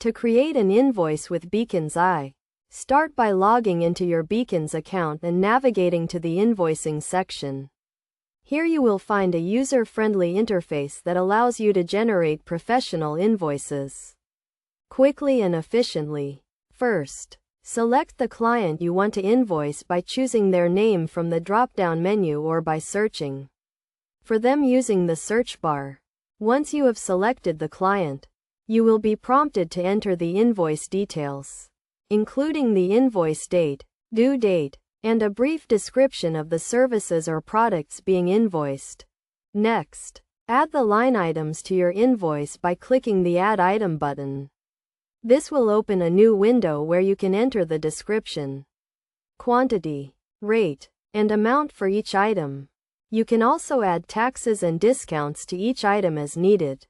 To create an invoice with Beacon's Eye, start by logging into your Beacon's account and navigating to the invoicing section. Here you will find a user-friendly interface that allows you to generate professional invoices quickly and efficiently. First, select the client you want to invoice by choosing their name from the drop-down menu or by searching for them using the search bar. Once you have selected the client, you will be prompted to enter the invoice details, including the invoice date, due date, and a brief description of the services or products being invoiced. Next, add the line items to your invoice by clicking the Add Item button. This will open a new window where you can enter the description, quantity, rate, and amount for each item. You can also add taxes and discounts to each item as needed.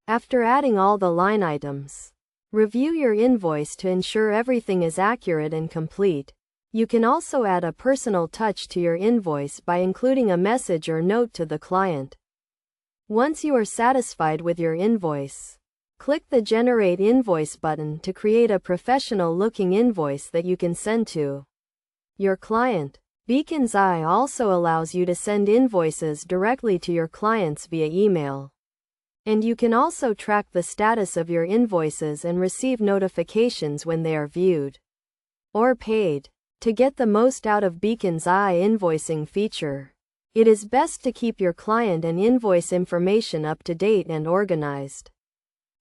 After adding all the line items, review your invoice to ensure everything is accurate and complete. You can also add a personal touch to your invoice by including a message or note to the client. Once you are satisfied with your invoice, click the Generate Invoice button to create a professional-looking invoice that you can send to your client. Beacon's Eye also allows you to send invoices directly to your clients via email. And you can also track the status of your invoices and receive notifications when they are viewed or paid. To get the most out of Beacon's Eye invoicing feature, it is best to keep your client and invoice information up to date and organized.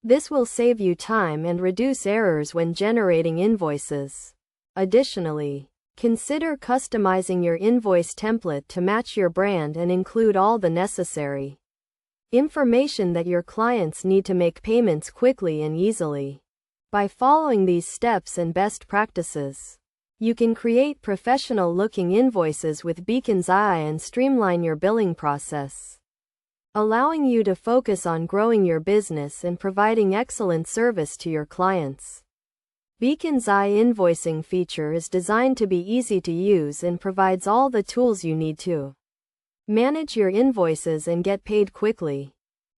This will save you time and reduce errors when generating invoices. Additionally, consider customizing your invoice template to match your brand and include all the necessary information that your clients need to make payments quickly and easily. By following these steps and best practices, you can create professional-looking invoices with Beacon's Eye and streamline your billing process, allowing you to focus on growing your business and providing excellent service to your clients. Beacon's Eye invoicing feature is designed to be easy to use and provides all the tools you need to manage your invoices and get paid quickly.